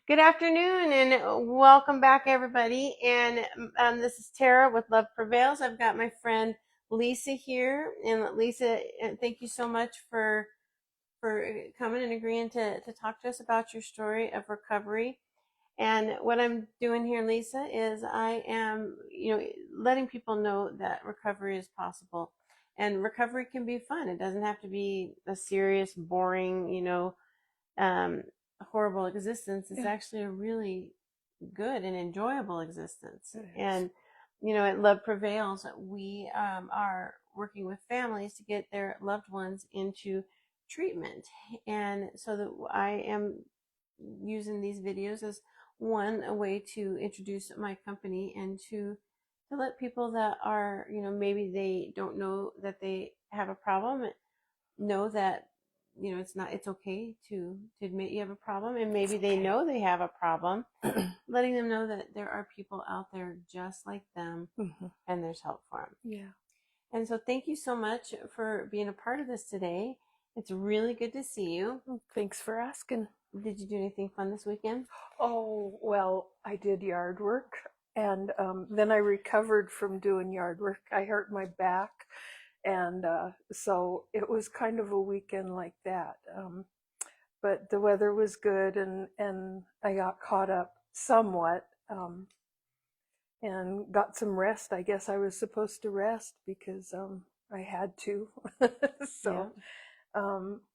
Good afternoon and welcome back, everybody. And this is Tara with Love Prevails. I've got my friend Lisa here, and Lisa, thank you so much for coming and agreeing to talk to us about your story of recovery. And what I'm doing here, Lisa, is I am, letting people know that recovery is possible, and recovery can be fun. It doesn't have to be a serious, boring, um, horrible existence. It's Yeah, actually a really good and enjoyable existence. it is. And, at Love Prevails, we are working with families to get their loved ones into treatment. And so that I am using these videos as a way to introduce my company and to let people that are, maybe they don't know that they have a problem, know that it's okay to admit you have a problem, and It's maybe they okay. know they have a problem, letting them know that there are people out there just like them Hmm. and there's help for them. Yeah. And so thank you so much for being a part of this today. It's really good to see you. Thanks for asking. Did you do anything fun this weekend? Oh, well, I did yard work and then I recovered from doing yard work. I hurt my back, and so it was kind of a weekend like that. But the weather was good, and I got caught up somewhat, and got some rest. I guess I was supposed to rest because I had to. Yeah, So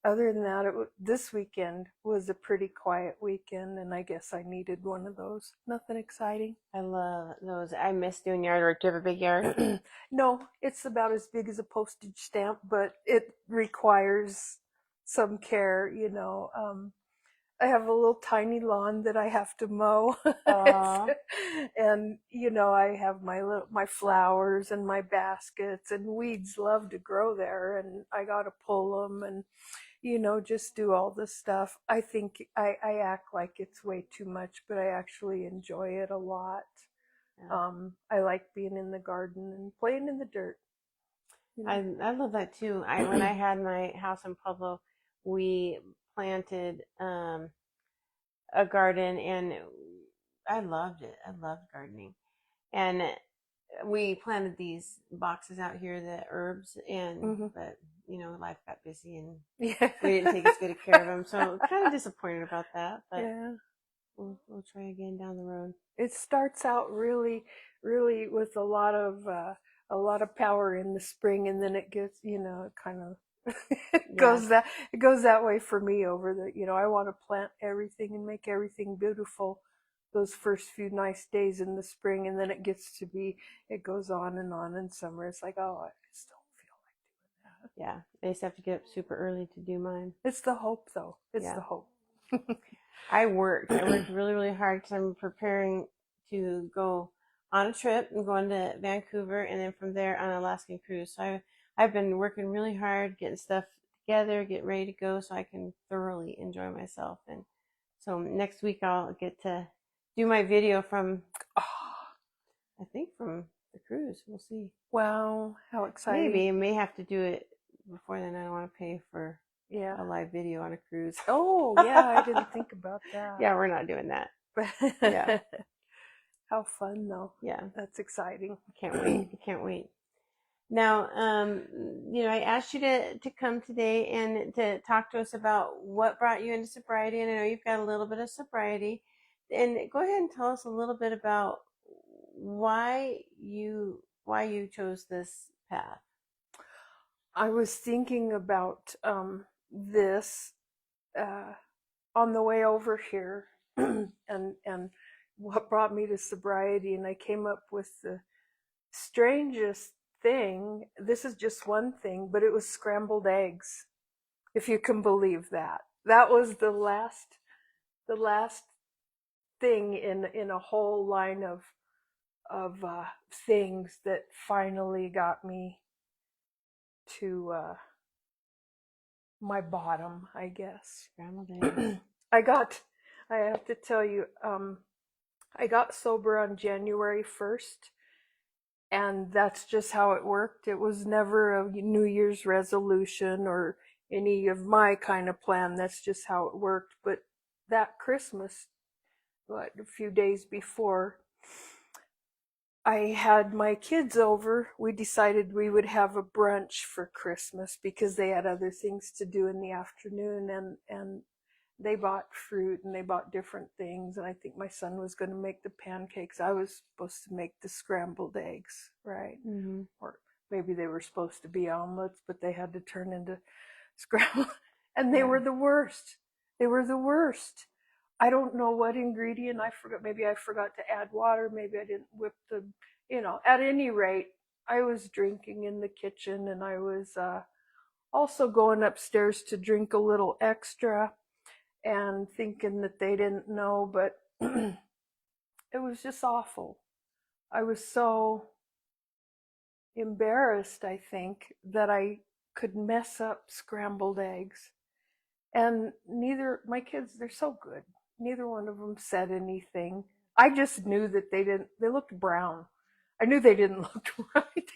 other than that, this weekend was a pretty quiet weekend, and I guess I needed one of those. Nothing exciting. I love those. I miss doing yard work. Do you have a big yard? No, it's about as big as a postage stamp, but it requires some care. I have a little tiny lawn that I have to mow. Oh, And I have my flowers and my baskets, and weeds love to grow there, and I got to pull them and just do all this stuff. I think I act like it's way too much, but I actually enjoy it a lot. yeah. I like being in the garden and playing in the dirt, you know. I love that too. I When I had my house in Pueblo, we planted a garden, and I loved it. I loved gardening. And we planted these boxes out here, the herbs, and Hmm. but life got busy and Yeah. we didn't take as good a care of them. So kind of disappointed about that, but Yeah. we'll try again down the road. It starts out really, really with a lot of power in the spring, and then it gets, it kind of it Yeah, goes that way for me over I want to plant everything and make everything beautiful those first few nice days in the spring, and then it goes on and on in summer. It's like, oh, I just don't feel like doing yeah. I used to have to get up super early to do mine. that. It's the hope, though. It's Yeah, the hope. I worked really really hard because I'm preparing to go on a trip. I'm going to Vancouver and then from there on an Alaskan cruise. So I've been working really hard getting stuff together, getting ready to go so I can thoroughly enjoy myself. And so next week I'll get to do my video from, Oh, I think, from the cruise. We'll see. wow, how exciting. Maybe I may have to do it before then. I don't want to pay for Yeah. a live video on a cruise. Oh, yeah, I didn't think about that. Yeah, we're not doing that. Yeah, But how fun, though. yeah. That's exciting. I can't wait. I can't wait. Now, I asked you to come today and to talk to us about what brought you into sobriety, and I know you've got a little bit of sobriety. And go ahead and tell us a little bit about why you chose this path. I was thinking about this uh, on the way over here, and what brought me to sobriety, and I came up with the strangest thing. This is just one thing, but it was scrambled eggs, if you can believe that. That was the last thing in a whole line of things that finally got me to my bottom, I guess. Scrambled eggs. I got, I have to tell you, I got sober on January 1st, and that's just how it worked. It was never a New Year's resolution or any of my kind of plan. That's just how it worked. But that Christmas, a few days before, I had my kids over. We decided we would have a brunch for Christmas because they had other things to do in the afternoon, and they bought fruit and they bought different things, and I think my son was going to make the pancakes. I was supposed to make the scrambled eggs, right? Mm-hmm. Or maybe they were supposed to be omelets, but they had to turn into scrambled, and they Yeah. were the worst. They were the worst. I don't know what ingredient I forgot. Maybe I forgot to add water. Maybe I didn't whip the, at any rate, I was drinking in the kitchen, and I was also going upstairs to drink a little extra and thinking that they didn't know, but it was just awful. I was so embarrassed, I think, that I could mess up scrambled eggs. And neither, my kids, they're so good. Neither one of them said anything. I just knew that they looked brown. I knew they didn't look right.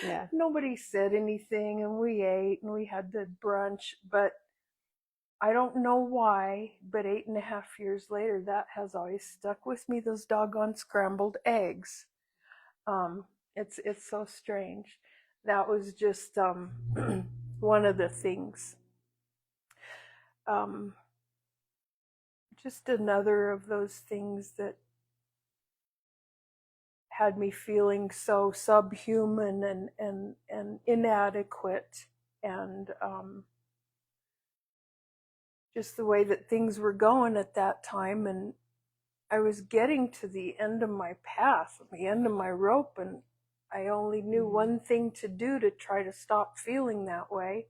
Yeah. Nobody said anything, and we ate and we had the brunch, but I don't know why, but 8.5 years later, that has always stuck with me, those doggone scrambled eggs. Um, it's so strange. That was just one of the things. Um, just another of those things that had me feeling so subhuman and inadequate, and just the way that things were going at that time. And I was getting to the end of my path, the end of my rope, and I only knew one thing to do to try to stop feeling that way,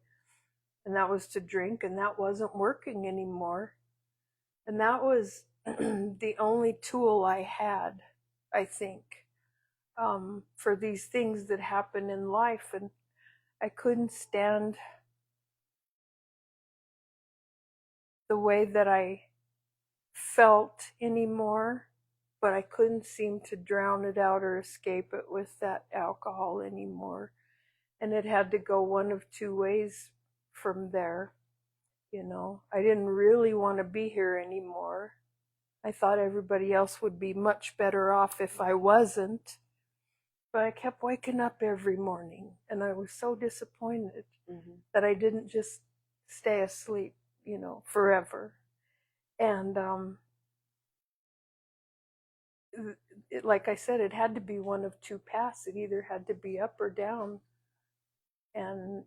and that was to drink, and that wasn't working anymore. And that was the only tool I had, I think, for these things that happen in life. And I couldn't stand the way that I felt anymore, but I couldn't seem to drown it out or escape it with that alcohol anymore. And it had to go one of two ways from there. I didn't really want to be here anymore. I thought everybody else would be much better off if I wasn't. But I kept waking up every morning, and I was so disappointed that I didn't just stay asleep, forever. And like I said, it had to be one of two paths. It either had to be up or down. And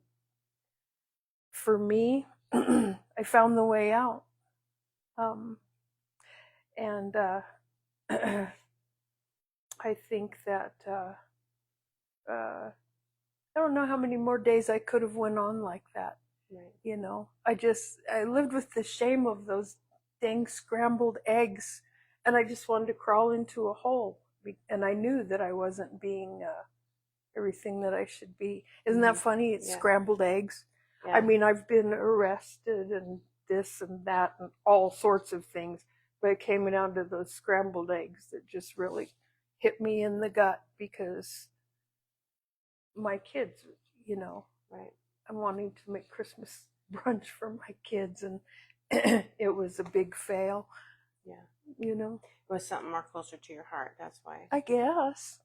for me, I found the way out. And I think that I don't know how many more days I could have went on like that. Right. I lived with the shame of those dang scrambled eggs, and I just wanted to crawl into a hole. And I knew that I wasn't being everything that I should be. Isn't that funny? It's scrambled eggs. Yeah. I mean, I've been arrested and this and that and all sorts of things, but it came down to those scrambled eggs that just really hit me in the gut, because my kids, Right. I'm wanting to make Christmas brunch for my kids, and it was a big fail. Yeah. It was something more closer to your heart. That's why. I guess.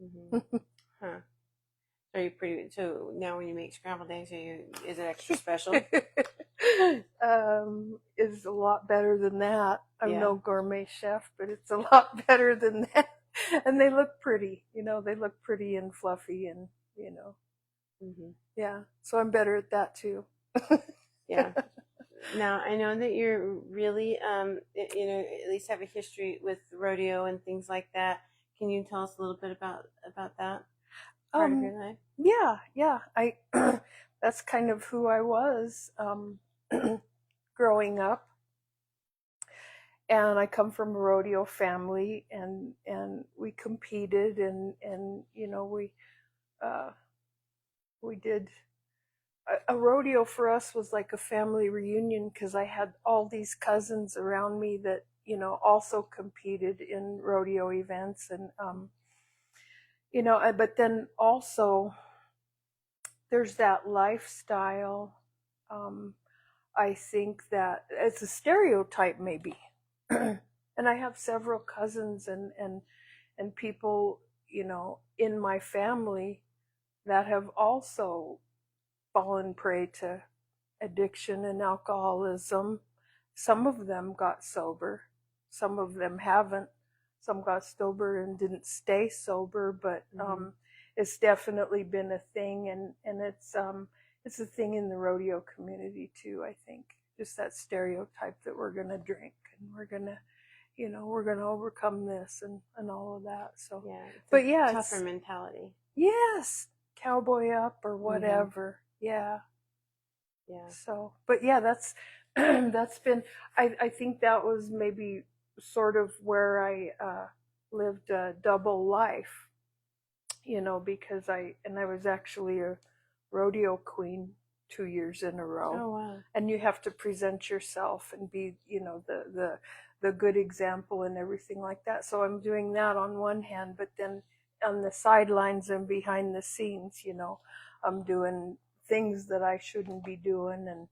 Mm-hmm. Huh. Are you pretty? So now, when you make scrambled eggs, is it extra special? It's a lot better than that. I'm no Yeah. gourmet chef, but it's a lot better than that. And they look pretty. They look pretty and fluffy, and yeah. So I'm better at that too. Yeah. Now, I know that you're really, at least have a history with rodeo and things like that. Can you tell us a little bit about that part of your life? Yeah. I that's kind of who I was growing up. And I come from a rodeo family, and we competed, and we did a rodeo. For us was like a family reunion, because I had all these cousins around me that also competed in rodeo events. And but then also there's that lifestyle. I think that it's a stereotype, maybe, And I have several cousins and people, in my family that have also fallen prey to addiction and alcoholism. Some of them got sober, some of them haven't. Some got sober and didn't stay sober, but it's definitely been a thing, and it's a thing in the rodeo community too. I think just that stereotype that we're gonna drink and we're gonna we're going to overcome this and all of that. So, Yeah. It's but a yeah, tougher mentality. yes, cowboy up or whatever. Yeah. Yeah. So, but yeah, that's, that's been, I think that was maybe sort of where I, lived a double life, because I was actually a rodeo queen 2 years in a row. Oh, wow. And you have to present yourself and be, the good example and everything like that. So I'm doing that on one hand, but then on the sidelines and behind the scenes, I'm doing things that I shouldn't be doing, and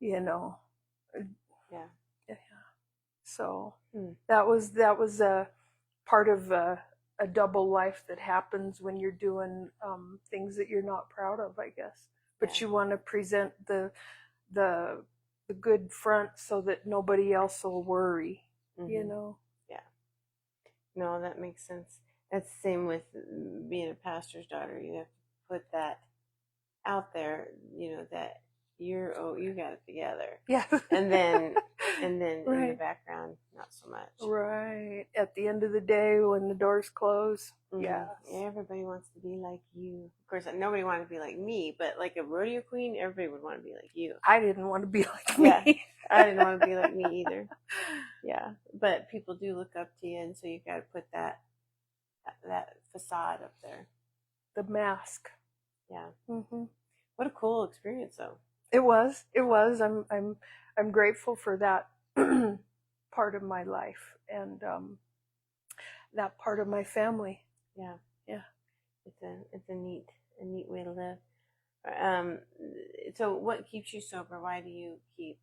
Yeah. so that was a part of a double life that happens when you're doing things that you're not proud of, I guess. But you want to present the good front so that nobody else will worry, Yeah. No, that makes sense. That's the same with being a pastor's daughter. You have to put that out there, that you got it together. Yeah. And then right. in the background, not so much. Right. At the end of the day, when the doors close, yeah. Everybody wants to be like you. Of course, nobody wanted to be like me, but like a rodeo queen, everybody would want to be like you. I didn't want to be like me. Yeah, I didn't want to be like me either. Yeah, but people do look up to you, and so you got to put that facade up there. The mask. Yeah. Mm-hmm. What a cool experience, though. It was. I'm grateful for that part of my life and that part of my family. Yeah. Yeah. It's a neat way to live. So what keeps you sober? Why do you keep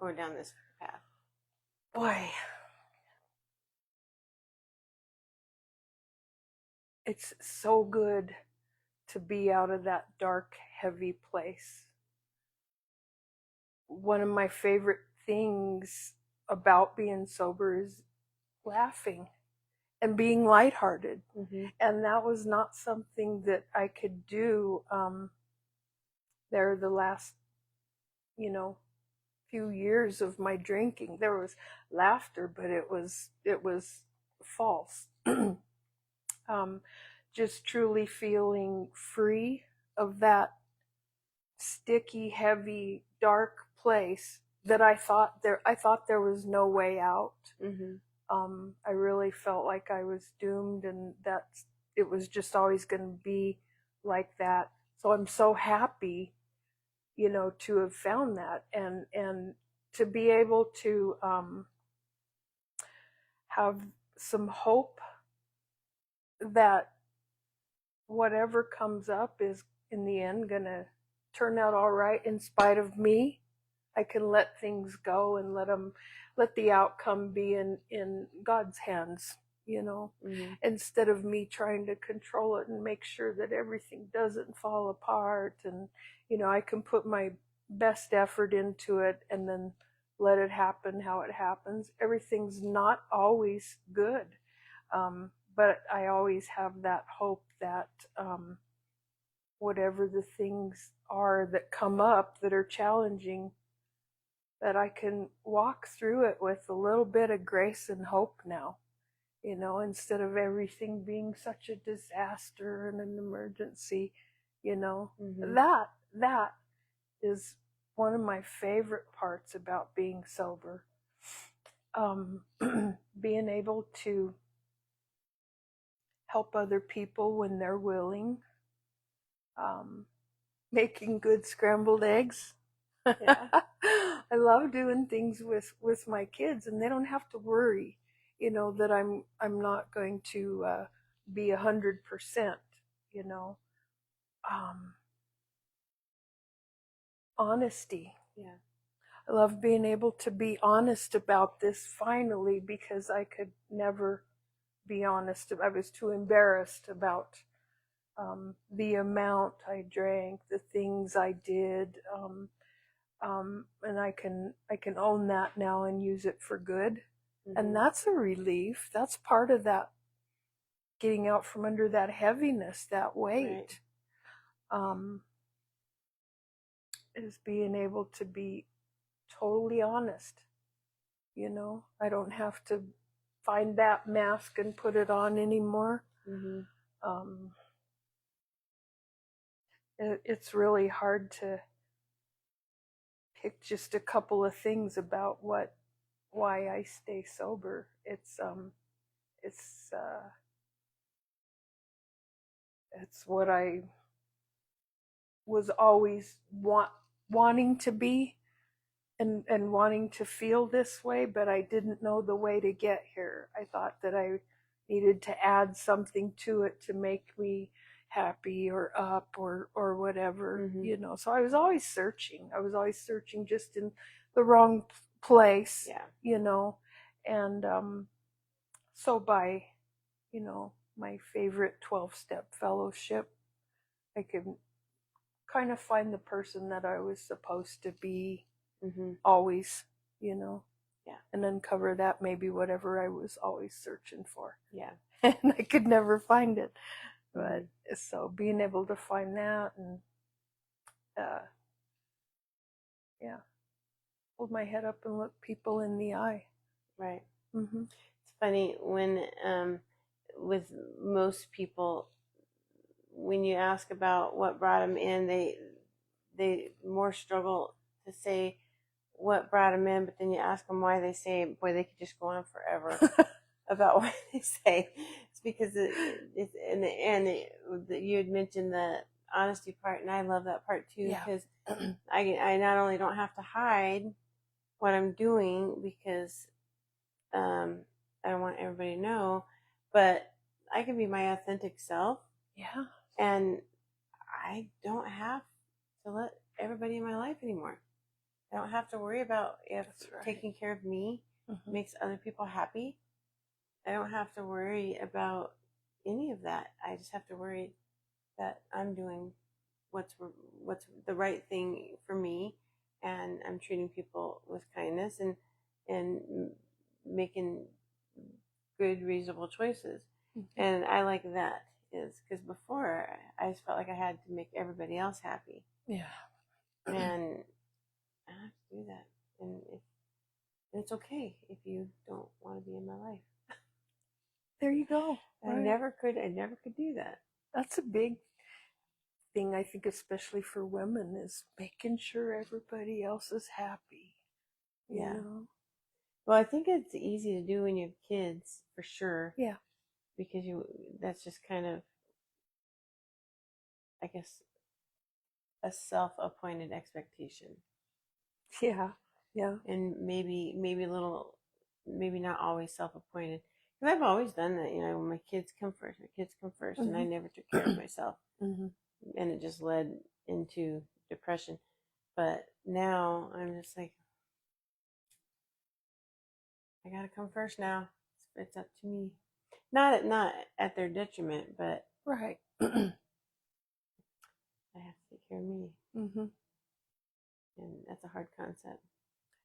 going down this path? Boy, it's so good to be out of that dark, heavy place. One of my favorite things about being sober is laughing and being lighthearted. And that was not something that I could do there the last, few years of my drinking. There was laughter, but it was false. Just truly feeling free of that sticky, heavy, dark place that I thought there was no way out. I really felt like I was doomed, and that it was just always going to be like that. So I'm so happy, to have found that, and to be able to have some hope that whatever comes up is in the end going to turn out all right in spite of me. I can let things go and let the outcome be in God's hands, instead of me trying to control it and make sure that everything doesn't fall apart. And, I can put my best effort into it and then let it happen how it happens. Everything's not always good. But I always have that hope that whatever the things are that come up that are challenging, that I can walk through it with a little bit of grace and hope now, instead of everything being such a disaster and an emergency, that is one of my favorite parts about being sober. Being able to help other people when they're willing, making good scrambled eggs. Yeah. I love doing things with my kids, and they don't have to worry, that I'm not going to be 100%, honesty. Yeah. I love being able to be honest about this finally, because I could never be honest. I was too embarrassed about the amount I drank, the things I did, and I can own that now and use it for good, and that's a relief. That's part of that getting out from under that heaviness, that weight, is being able to be totally honest. You know, I don't have to find that mask and put it on anymore. It's really hard to pick just a couple of things about why I stay sober. It's what I was always wanting to be, and wanting to feel this way, but I didn't know the way to get here. I thought that I needed to add something to it to make me happy or up or whatever, you know. So I was always searching. Just in the wrong place, you know. And so by, you know, my favorite 12-step fellowship, I could kind of find the person that I was supposed to be, always, you know. And uncover that maybe whatever I was always searching for. And I could never find it. But so being able to find that, and hold my head up and look people in the eye. It's funny when with most people, when you ask about what brought them in, they more struggle to say what brought them in, but then you ask them why, they say, boy, they could just go on forever about what they say. It's because you had mentioned the honesty part, and I love that part too, because I not only don't have to hide what I'm doing, because I don't want everybody to know, but I can be my authentic self. And I don't have to let everybody in my life anymore. I don't have to worry about if taking care of me makes other people happy. I don't have to worry about any of that. I just have to worry that I'm doing what's the right thing for me, and I'm treating people with kindness and making good, reasonable choices. And I like that, is because before I just felt like I had to make everybody else happy. And I don't have to do that. And it's okay if you don't want to be in my life. There you go. I never could do that. That's a big thing, I think, especially for women, is making sure everybody else is happy. You know? Well, I think it's easy to do when you have kids, for sure. Because that's just kind of, I guess, a self-appointed expectation. And maybe a little, maybe not always self-appointed. Because I've always done that, you know, when my kids come first, and I never took care of myself. And it just led into depression. But now I'm just like, I gotta come first now. It's up to me. Not at their detriment, but I have to take care of me. And that's a hard concept.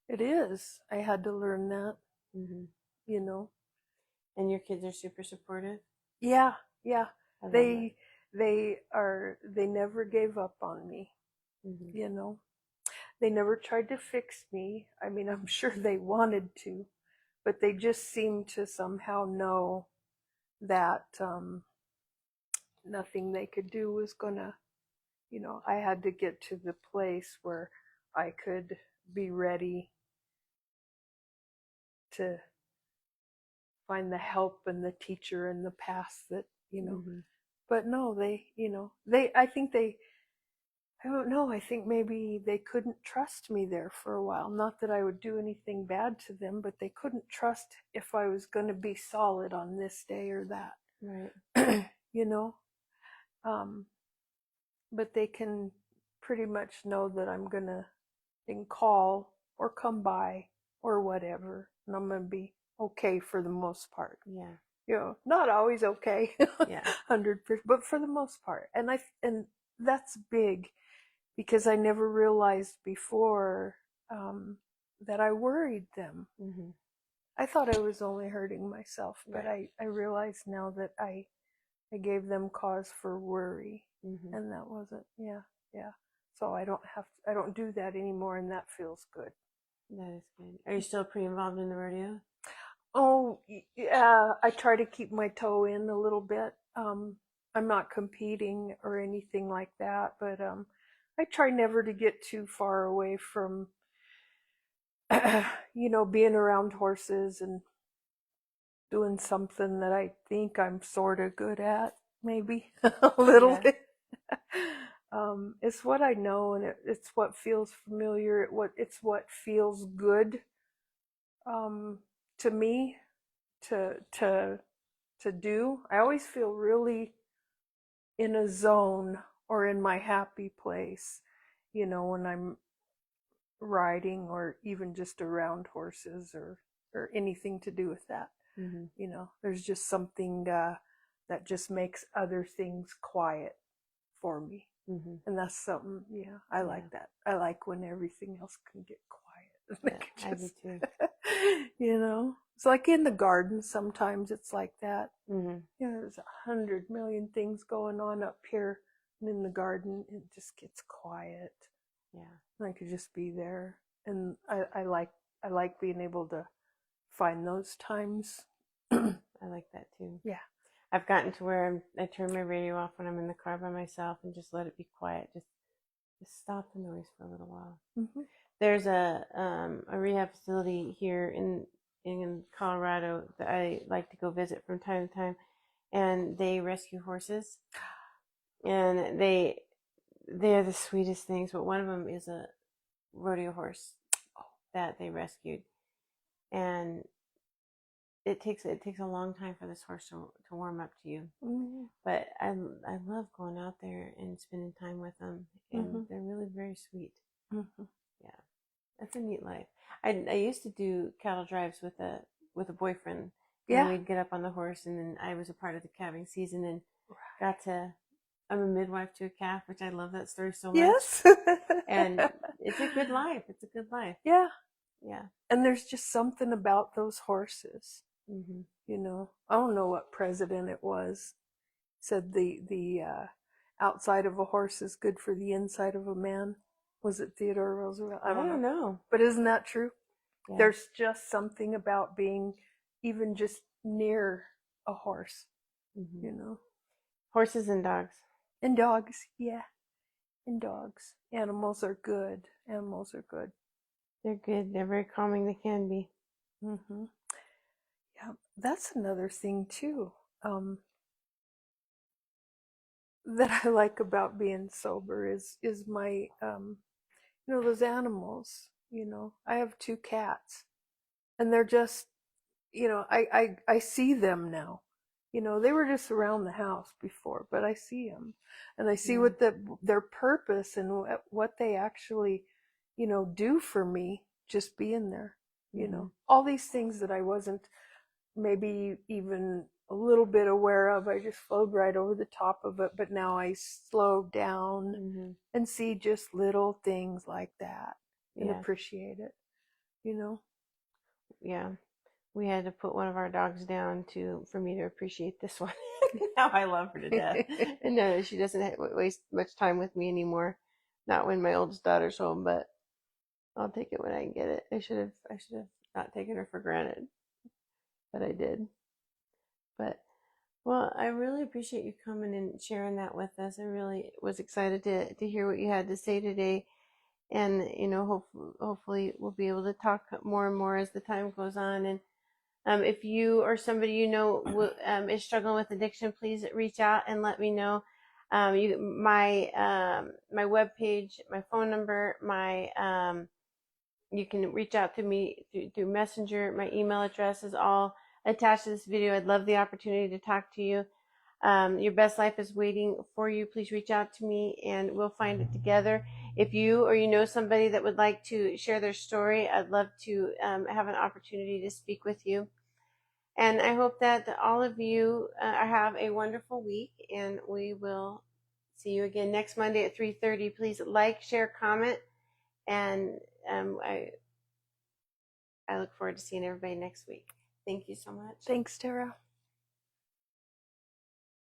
It is. I had to learn that. You know. And your kids are super supportive? They never gave up on me. You know. They never tried to fix me. I mean, I'm sure they wanted to, but they just seemed to somehow know that nothing they could do was gonna, you know, I had to get to the place where I could be ready to find the help and the teacher and the path that, you know. But no, they, you know, I don't know, I think maybe they couldn't trust me there for a while. Not that I would do anything bad to them, but they couldn't trust if I was going to be solid on this day or that. You know? But they can pretty much know that I'm going to call or come by or whatever, and I'm gonna be okay for the most part. Yeah. You know, not always okay, Yeah. 100%, but for the most part. And that's big because I never realized before that I worried them. Mm-hmm. I thought I was only hurting myself, but Right. I realize now that I gave them cause for worry, Mm-hmm. and that wasn't, yeah, yeah. So I don't do that anymore, and that feels good. That is good. Are you still pretty involved in the rodeo? Oh, yeah, I try to keep my toe in a little bit. I'm not competing or anything like that, but I try never to get too far away from, being around horses and doing something that I think I'm sort of good at, maybe a little Yeah. bit. It's what I know, and it's what feels familiar. It's what feels good um, to me to to to do. I always feel really in a zone or in my happy place, when I'm riding or even just around horses or anything to do with that. Mm-hmm. There's just something that just makes other things quiet for me. Mm-hmm. And that's something, yeah, I Yeah. like that. I like when everything else can get quiet. Yeah, I do too. It's like in the garden, sometimes it's like that. Mm-hmm. There's 100 million things going on up here, and in the garden, it just gets quiet. Yeah. And I could just be there. And I like being able to find those times. I like that too. Yeah. I've gotten to where I turn my radio off when I'm in the car by myself and just let it be quiet. Just stop the noise for a little while. Mm-hmm. There's a rehab facility here in Colorado that I like to go visit from time to time, and they rescue horses, and they're the sweetest things. But one of them is a rodeo horse that they rescued, and it takes a long time for this horse to warm up to you. Mm-hmm. But I love going out there and spending time with them, and Mm-hmm. they're really very sweet. Mm-hmm. Yeah, that's a neat life. I used to do cattle drives with a boyfriend, and Yeah. we'd get up on the horse, and then I was a part of the calving season and got to. I'm a midwife to a calf, which I love that story so much. Yes. And it's a good life. It's a good life. Yeah. Yeah. And there's just something about those horses. Mm-hmm. I don't know what president it was said the outside of a horse is good for the inside of a man. Was it Theodore Roosevelt? I I don't don't know. know. But isn't that true? Yeah. There's just something about being even just near a horse, Mm-hmm. Horses and dogs. And dogs, yeah. And dogs. Animals are good. Animals are good. They're good. They're very calming. They can be. Mm-hmm. Yeah, that's another thing too. That I like about being sober is my those animals. I have 2 cats, and they're just I see them now. They were just around the house before, but I see them, and I see Yeah. what their purpose and what they actually do for me just being there. Mm-hmm. All these things that I wasn't maybe even a little bit aware of. I just flowed right over the top of it, but now I slow down Mm-hmm. and see just little things like that and Yeah. appreciate it. Yeah. We had to put one of our dogs down for me to appreciate this one. Now I love her to death, and know that she doesn't waste much time with me anymore. Not when my oldest daughter's home, but I'll take it when I can get it. I should have not taken her for granted, but I did. But well, I really appreciate you coming and sharing that with us. I really was excited to hear what you had to say today, and hopefully we'll be able to talk more and more as the time goes on. And if you or somebody is struggling with addiction, please reach out and let me know. My webpage, my phone number, you can reach out to me through Messenger. My email address is all attached to this video. I'd love the opportunity to talk to you. Your best life is waiting for you. Please reach out to me and we'll find it together. If you or you know somebody that would like to share their story, I'd love to have an opportunity to speak with you. And I hope that all of you have a wonderful week, and we will see you again next Monday at 3:30. Please like, share, comment, and I look forward to seeing everybody next week. Thank you so much. Thanks, Tara.